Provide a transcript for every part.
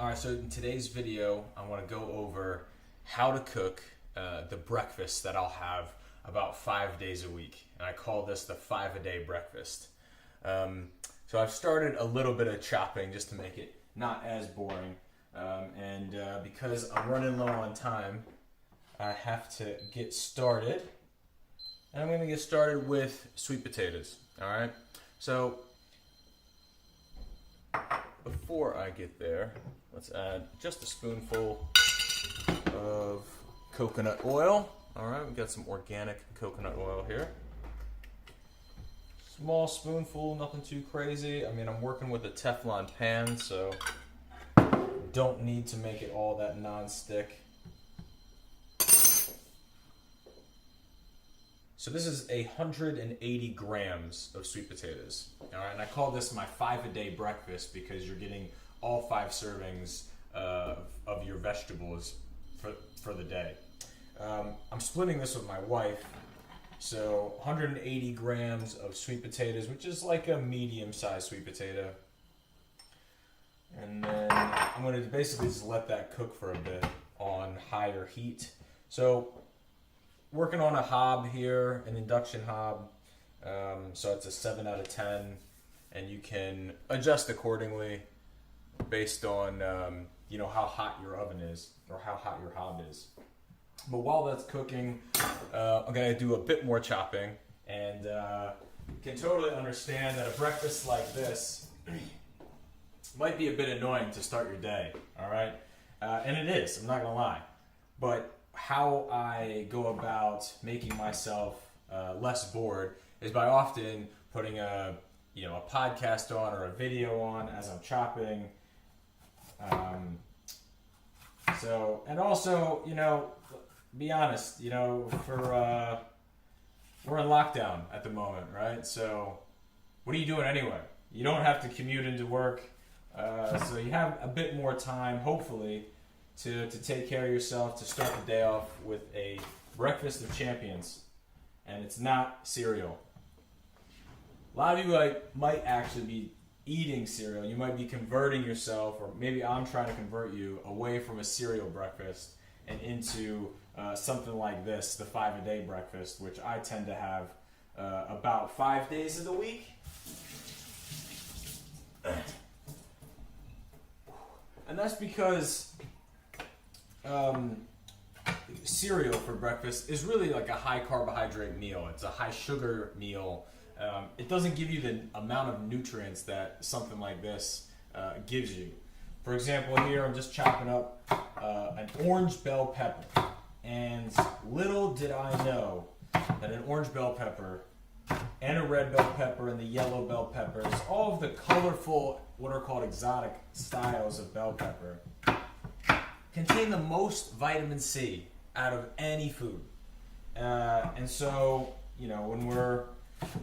Alright, so in today's video, I want to go over how to cook the breakfast that I'll have about 5 days a week. And I call this the 5-a-day breakfast. So I've started a little bit of chopping just to make it not as boring. Because I'm running low on time, I have to get started. And I'm going to get started with sweet potatoes. Alright, so before I get there, let's add just a spoonful of coconut oil. Alright, we've got some organic coconut oil here. Small spoonful, nothing too crazy. I mean, I'm working with a Teflon pan, so don't need to make it all that non-stick. So this is 180 grams of sweet potatoes. All right, and I call this my 5-a-day breakfast because you're getting all 5 servings of your vegetables for the day. I'm splitting this with my wife. So 180 grams of sweet potatoes, which is like a medium-sized sweet potato. And then I'm going to basically just let that cook for a bit on higher heat. So working on a hob here, an induction hob. So it's a 7 out of 10, and you can adjust accordingly based on how hot your oven is or how hot your hob is. But while that's cooking, I'm going to do a bit more chopping, and can totally understand that a breakfast like this might be a bit annoying to start your day, all right? And it is, I'm not going to lie. But how I go about making myself less bored is by often putting a podcast on or a video on as I'm chopping. And also, be honest, we're in lockdown at the moment, right? So what are you doing anyway? You don't have to commute into work, so you have a bit more time, hopefully, to take care of yourself, to start the day off with a breakfast of champions. And it's not cereal. A lot of you might actually be eating cereal. You might be converting yourself, or maybe I'm trying to convert you away from a cereal breakfast and into something like this, the 5-a-day breakfast, which I tend to have about 5 days of the week. And that's because cereal for breakfast is really like a high carbohydrate meal. It's a high sugar meal. It doesn't give you the amount of nutrients that something like this gives you. For example, here I'm just chopping up an orange bell pepper. And little did I know that an orange bell pepper and a red bell pepper and the yellow bell peppers, all of the colorful, what are called exotic styles of bell pepper, contain the most vitamin C out of any food. And so, when we're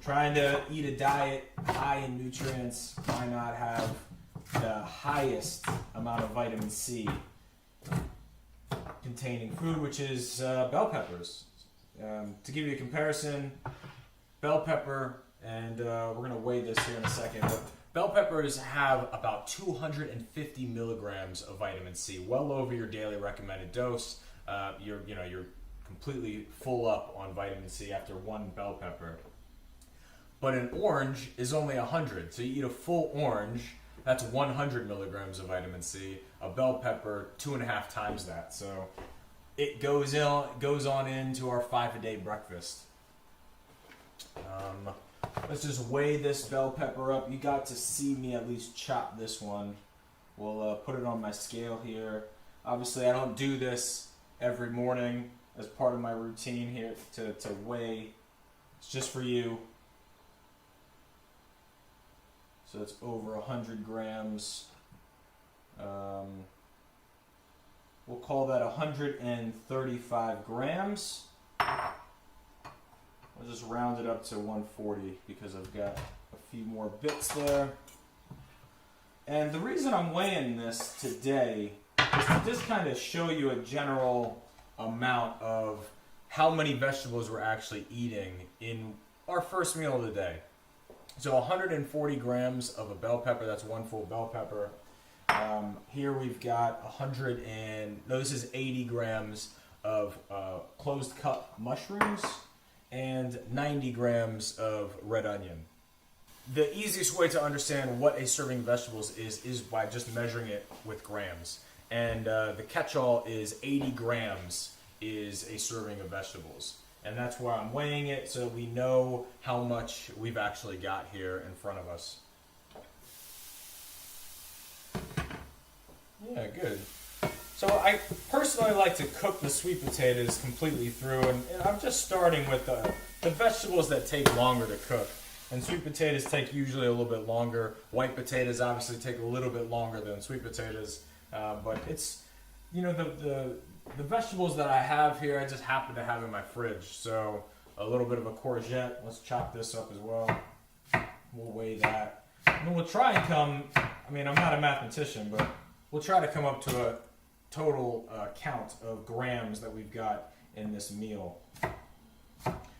trying to eat a diet high in nutrients, why not have the highest amount of vitamin C containing food, which is bell peppers. To give you a comparison, bell pepper, and we're going to weigh this here in a second, but bell peppers have about 250 milligrams of vitamin C, well over your daily recommended dose. You're completely full up on vitamin C after one bell pepper. But an orange is only 100, so you eat a full orange, that's 100 milligrams of vitamin C. A bell pepper, 2.5 times that. So it goes on into our 5-a-day breakfast. Let's just weigh this bell pepper up. You got to see me at least chop this one. We'll put it on my scale here. Obviously, I don't do this every morning as part of my routine here to weigh. It's just for you. So it's over 100 grams. We'll call that 135 grams. I'll just round it up to 140 because I've got a few more bits there. And the reason I'm weighing this today is to just kind of show you a general amount of how many vegetables we're actually eating in our first meal of the day. So 140 grams of a bell pepper, that's one full bell pepper. Here we've got this is 80 grams of closed cup mushrooms and 90 grams of red onion. The easiest way to understand what a serving of vegetables is by just measuring it with grams. And the catch-all is 80 grams is a serving of vegetables. And that's why I'm weighing it so we know how much we've actually got here in front of us. Yeah, good. So I personally like to cook the sweet potatoes completely through, and I'm just starting with the vegetables that take longer to cook. And sweet potatoes take usually a little bit longer. White potatoes obviously take a little bit longer than sweet potatoes. But it's, the vegetables that I have here, I just happen to have in my fridge. So a little bit of a courgette. Let's chop this up as well. We'll weigh that. And we'll try and I'm not a mathematician, but we'll try to come up to a total count of grams that we've got in this meal,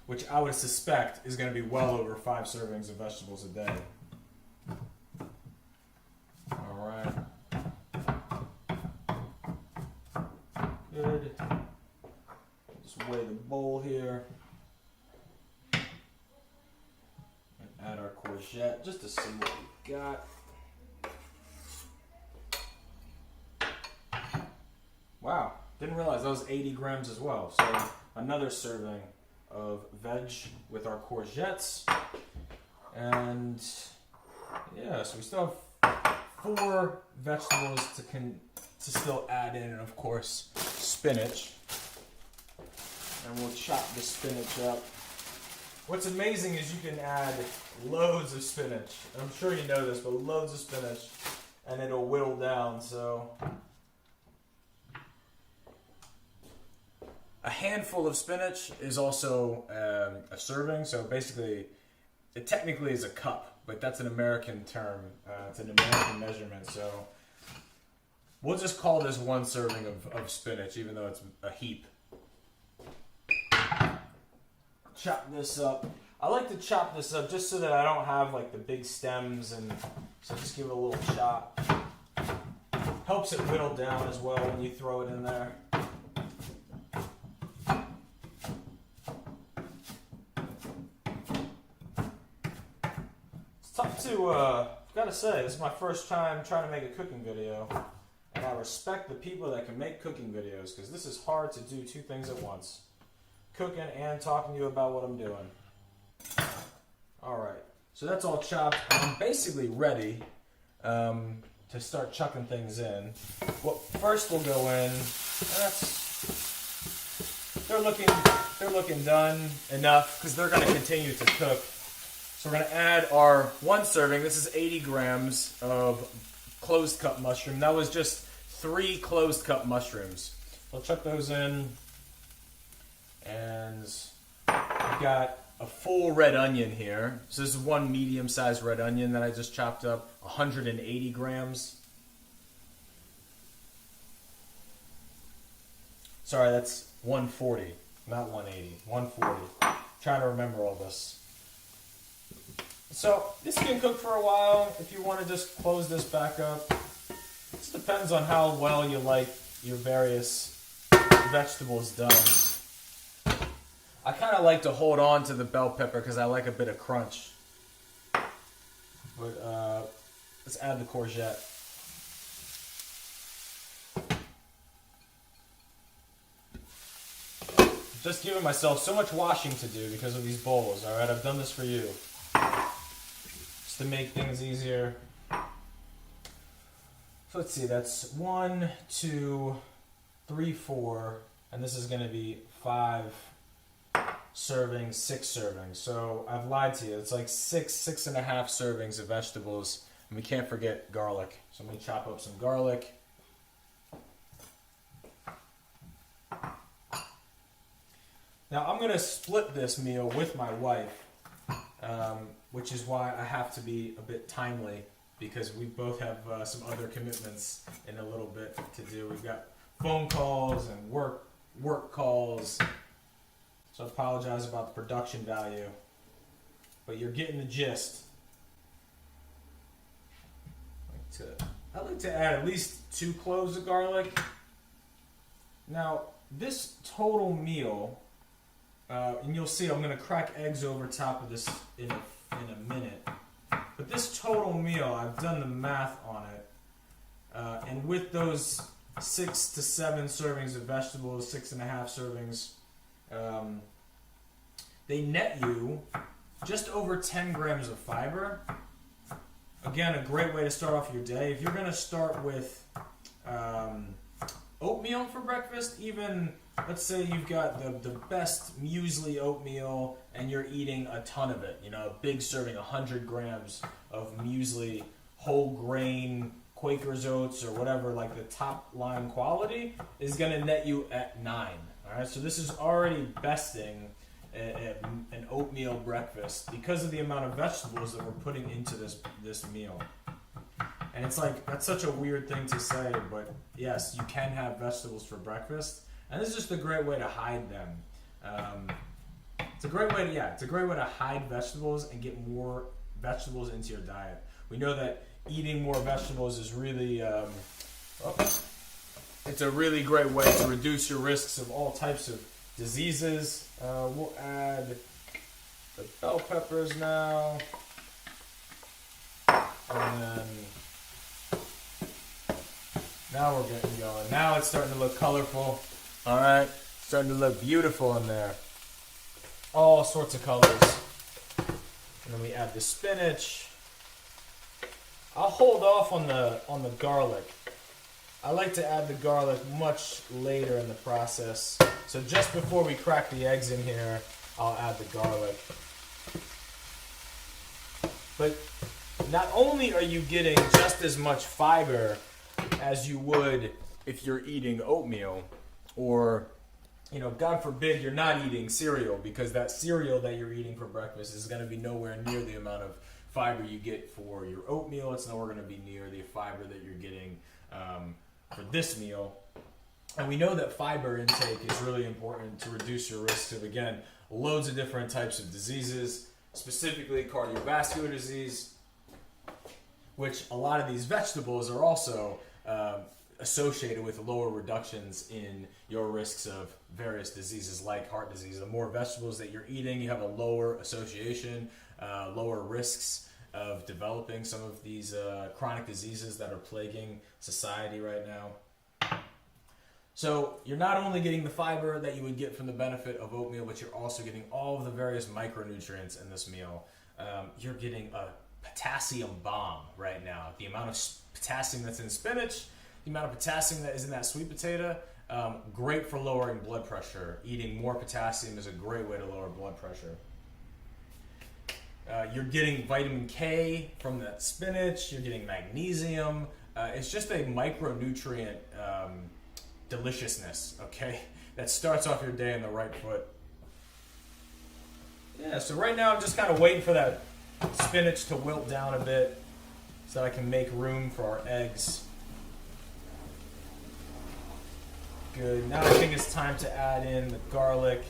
which I would suspect is going to be well over 5 servings of vegetables a day. All right. Good. Just weigh the bowl here. And add our courgette just to see what we got. Wow, didn't realize that was 80 grams as well. So another serving of veg with our courgettes. And yeah, so we still have 4 vegetables to still add in, and of course spinach. And we'll chop the spinach up. What's amazing is you can add loads of spinach. I'm sure you know this, but loads of spinach, and it'll whittle down. So a handful of spinach is also a serving. So basically, it technically is a cup, but that's an American term. It's an American measurement. So we'll just call this 1 serving of spinach, even though it's a heap. Chop this up. I like to chop this up just so that I don't have like the big stems, and so just give it a little chop. Helps it whittle down as well when you throw it in there. Gotta say, this is my first time trying to make a cooking video, and I respect the people that can make cooking videos, because this is hard to do 2 things at once. Cooking and talking to you about what I'm doing. Alright, so that's all chopped. I'm basically ready to start chucking things in. Well, first we'll go in, and they're looking done enough, because they're going to continue to cook. So we're going to add our 1 serving. This is 80 grams of closed cup mushroom. That was just 3 closed cup mushrooms. I'll chuck those in. And we've got a full red onion here. So this is 1 medium-sized red onion that I just chopped up. 180 grams. Sorry, that's 140, not 180. 140. Trying to remember all this. So this can cook for a while if you want to just close this back up. It depends on how well you like your various vegetables done. I kind of like to hold on to the bell pepper because I like a bit of crunch. But let's add the courgette. Just giving myself so much washing to do because of these bowls. Alright, I've done this for you. To make things easier. So let's see, that's 1, 2, 3, 4, and this is going to be 5 servings, 6 servings. So I've lied to you. It's like 6.5 servings of vegetables, and we can't forget garlic. So I'm going to chop up some garlic. Now I'm going to split this meal with my wife. Which is why I have to be a bit timely, because we both have some other commitments in a little bit to do. We've got phone calls and work calls, so I apologize about the production value, but you're getting the gist. I like to I like to add at least 2 cloves of garlic. Now, this total meal, and you'll see I'm going to crack eggs over top of this in a minute. But this total meal, I've done the math on it. And with those 6 to 7 servings of vegetables, 6.5 servings, they net you just over 10 grams of fiber. Again, a great way to start off your day. If you're going to start with oatmeal for breakfast, even let's say you've got the best muesli oatmeal and you're eating a ton of it, a big serving, 100 grams of muesli, whole grain, Quaker's Oats or whatever, like the top line quality, is going to net you at 9. All right, so this is already besting an oatmeal breakfast because of the amount of vegetables that we're putting into this meal. And it's like, that's such a weird thing to say, but yes, you can have vegetables for breakfast, and this is just a great way to hide them. It's a great way to hide vegetables and get more vegetables into your diet. We know that eating more vegetables is really, it's a really great way to reduce your risks of all types of diseases. We'll add the bell peppers now, and then now we're getting going. Now it's starting to look colorful. All right, starting to look beautiful in there. All sorts of colors. And then we add the spinach. I'll hold off on the garlic. I like to add the garlic much later in the process. So just before we crack the eggs in here, I'll add the garlic. But not only are you getting just as much fiber as you would if you're eating oatmeal, or God forbid you're not eating cereal, because that cereal that you're eating for breakfast is going to be nowhere near the amount of fiber you get for your oatmeal. It's nowhere going to be near the fiber that you're getting for this meal. And we know that fiber intake is really important to reduce your risks of, again, loads of different types of diseases, specifically cardiovascular disease, which a lot of these vegetables are also associated with lower reductions in your risks of various diseases like heart disease. The more vegetables that you're eating, you have a lower association, lower risks of developing some of these chronic diseases that are plaguing society right now. So you're not only getting the fiber that you would get from the benefit of oatmeal, but you're also getting all of the various micronutrients in this meal. You're getting a potassium bomb right now. The amount of potassium that's in spinach, the amount of potassium that is in that sweet potato, great for lowering blood pressure. Eating more potassium is a great way to lower blood pressure. You're getting vitamin K from that spinach. You're getting magnesium. It's just a micronutrient deliciousness, okay, that starts off your day on the right foot. Yeah, so right now I'm just kind of waiting for that spinach to wilt down a bit so I can make room for our eggs. Good. Now I think it's time to add in the garlic.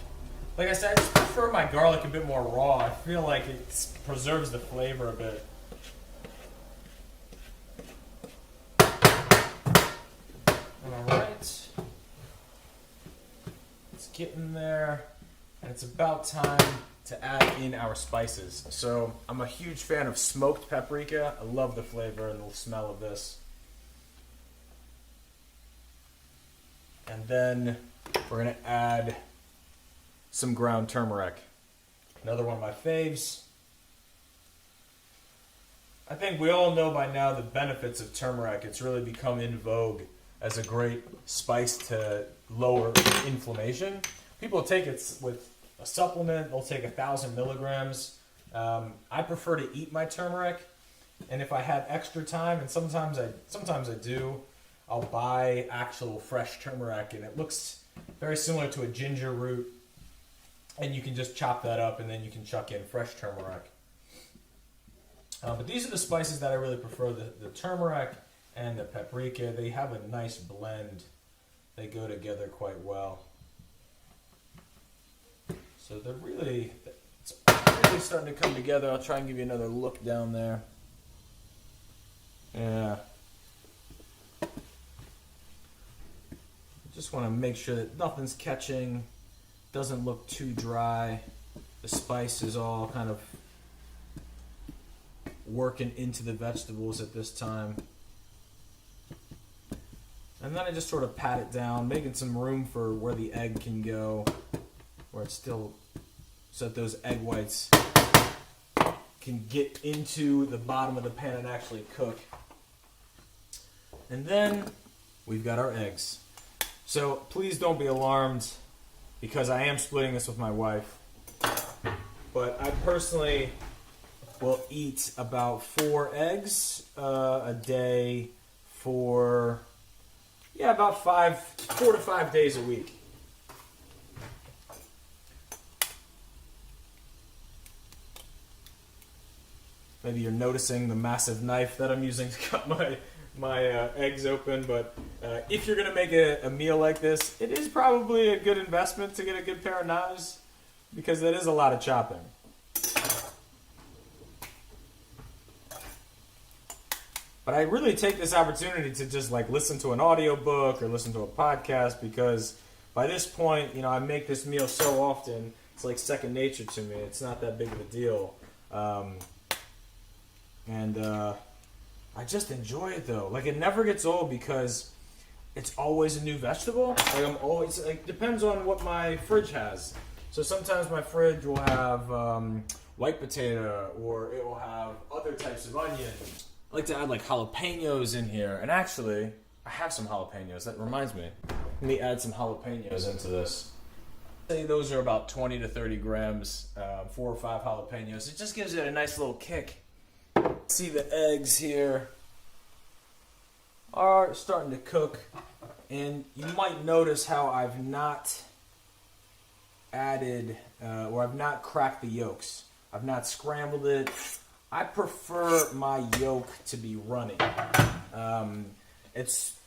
Like I said, I just prefer my garlic a bit more raw. I feel like it preserves the flavor a bit. Alright. It's getting there. And it's about time to add in our spices. So I'm a huge fan of smoked paprika. I love the flavor and the smell of this. And then we're going to add some ground turmeric. Another one of my faves. I think we all know by now the benefits of turmeric. It's really become in vogue as a great spice to lower inflammation. People take it with a supplement. They'll take 1,000 milligrams. I prefer to eat my turmeric, and if I have extra time, and sometimes I do, I'll buy actual fresh turmeric, and it looks very similar to a ginger root, and you can just chop that up, and then you can chuck in fresh turmeric. But these are the spices that I really prefer, the turmeric and the paprika. They have a nice blend. They go together quite well. So it's really starting to come together. I'll try and give you another look down there. Yeah. Just want to make sure that nothing's catching, doesn't look too dry. The spice is all kind of working into the vegetables at this time. And then I just sort of pat it down, making some room for where the egg can go, where it's still, so that those egg whites can get into the bottom of the pan and actually cook. And then we've got our eggs. So please don't be alarmed, because I am splitting this with my wife. But I personally will eat about 4 eggs a day for, about 4 to 5 days a week. Maybe you're noticing the massive knife that I'm using to cut my eggs open, but if you're going to make a meal like this, it is probably a good investment to get a good pair of knives, because that is a lot of chopping. But I really take this opportunity to just listen to an audiobook or listen to a podcast, because by this point, I make this meal so often, it's like second nature to me. It's not that big of a deal. I just enjoy it though. It never gets old, because it's always a new vegetable. I'm always, depends on what my fridge has. So sometimes my fridge will have white potato, or it will have other types of onion. I like to add jalapenos in here. And actually, I have some jalapenos. That reminds me. Let me add some jalapenos into this. Say those are about 20 to 30 grams, 4 or 5 jalapenos. It just gives it a nice little kick. See, the eggs here are starting to cook, and you might notice how I've not added or I've not cracked the yolks. I've not scrambled it. I prefer my yolk to be runny. It's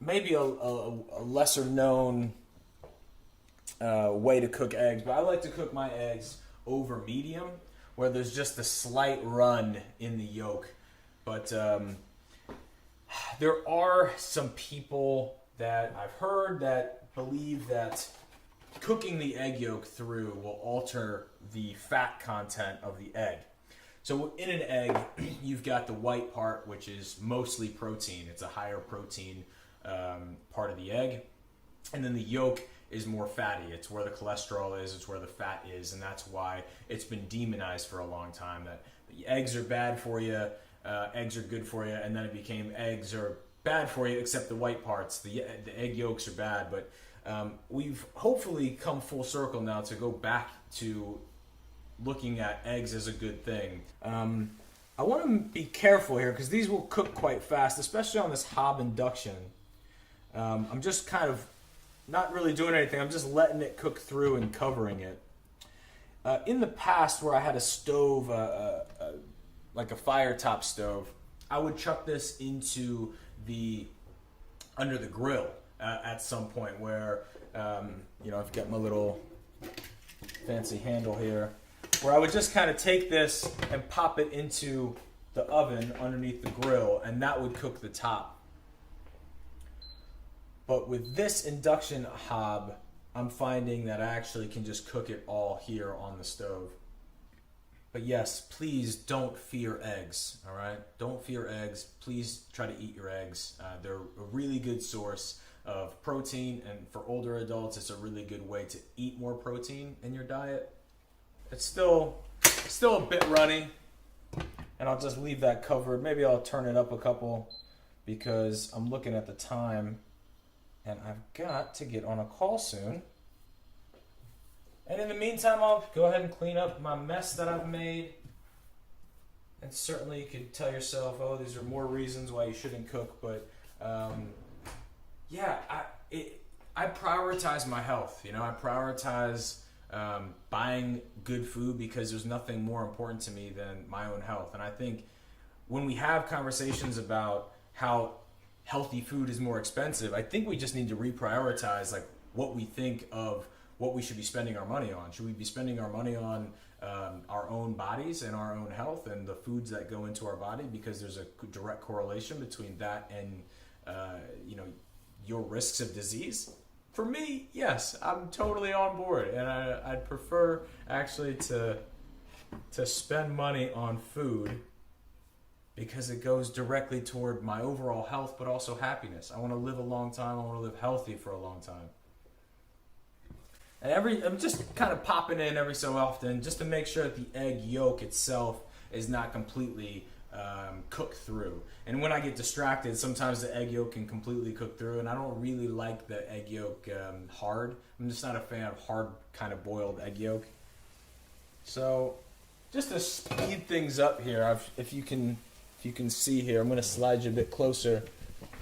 maybe a lesser known way to cook eggs, but I like to cook my eggs over medium, where there's just a slight run in the yolk. But there are some people that I've heard that believe that cooking the egg yolk through will alter the fat content of the egg. So in an egg, you've got the white part, which is mostly protein. It's a higher protein part of the egg. And then the yolk is more fatty. It's where the cholesterol is, it's where the fat is, and that's why it's been demonized for a long time, that eggs are bad for you, eggs are good for you, and then it became eggs are bad for you except the white parts. The egg yolks are bad, but we've hopefully come full circle now to go back to looking at eggs as a good thing. I want to be careful here, because these will cook quite fast, especially on this hob induction. I'm just kind of not really doing anything. I'm just letting it cook through and covering it. In the past, where I had a stove, like a fire top stove, I would chuck this into under the grill at some point, where I've got my little fancy handle here, where I would just kind of take this and pop it into the oven underneath the grill, and that would cook the top. But with this induction hob, I'm finding that I actually can just cook it all here on the stove. But yes, please don't fear eggs, all right? Don't fear eggs. Please try to eat your eggs. They're a really good source of protein, and for older adults, it's a really good way to eat more protein in your diet. It's still a bit runny, and I'll just leave that covered. Maybe I'll turn it up a couple, because I'm looking at the time, and I've got to get on a call soon. And in the meantime, I'll go ahead and clean up my mess that I've made. And certainly you could tell yourself, oh, these are more reasons why you shouldn't cook. But I prioritize my health. I prioritize buying good food, because there's nothing more important to me than my own health. And I think when we have conversations about how healthy food is more expensive, I think we just need to reprioritize what we think of what we should be spending our money on. Should we be spending our money on our own bodies and our own health and the foods that go into our body, because there's a direct correlation between that and your risks of disease? for me, yes, I'm totally on board, and I'd prefer actually to spend money on food because it goes directly toward my overall health, but also happiness. I want to live a long time. I want to live healthy for a long time. And I'm just kind of popping in every so often just to make sure that the egg yolk itself is not completely cooked through. And when I get distracted, sometimes the egg yolk can completely cook through, and I don't really like the egg yolk hard. I'm just not a fan of hard kind of boiled egg yolk. So just to speed things up here, if you can see here, I'm going to slide you a bit closer.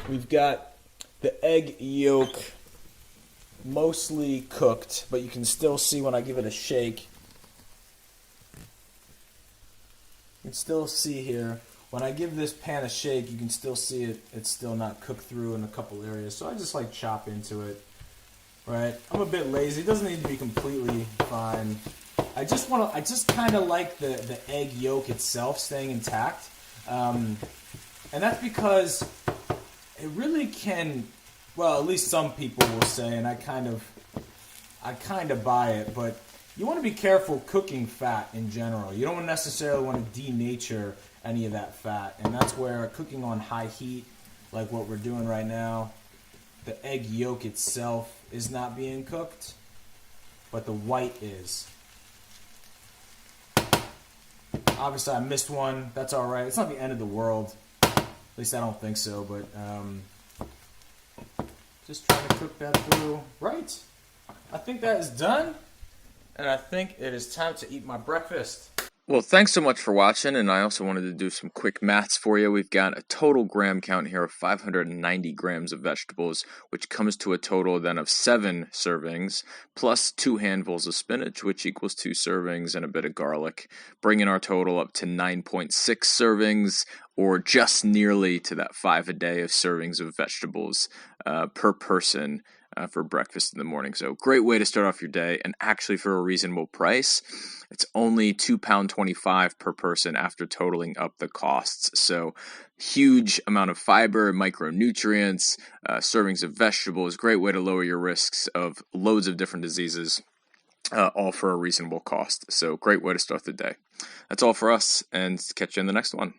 We've got the egg yolk mostly cooked, but you can still see when I give it a shake. You can still see here, when I give this pan a shake, you can still see it's still not cooked through in a couple areas. So I just like chop into it, right? I'm a bit lazy. It doesn't need to be completely fine. I just kind of like the egg yolk itself staying intact. And that's because it really can, well, at least some people will say, and I kind of buy it, but you want to be careful cooking fat in general. You don't necessarily want to denature any of that fat, and that's where cooking on high heat, like what we're doing right now, the egg yolk itself is not being cooked, but the white is. Obviously, I missed one. That's all right. It's not the end of the world. At least I don't think so, but just trying to cook that through. Right. I think that is done, and I think it is time to eat my breakfast. Well, thanks so much for watching, and I also wanted to do some quick maths for you. We've got a total gram count here of 590 grams of vegetables, which comes to a total then of 7 servings, plus 2 handfuls of spinach, which equals 2 servings, and a bit of garlic, bringing our total up to 9.6 servings, or just nearly to that 5 a day of servings of vegetables per person for breakfast in the morning. So great way to start off your day, and actually for a reasonable price. It's only £2.25 per person after totaling up the costs. So huge amount of fiber, micronutrients, servings of vegetables, great way to lower your risks of loads of different diseases, all for a reasonable cost. So great way to start the day. That's all for us, and catch you in the next one.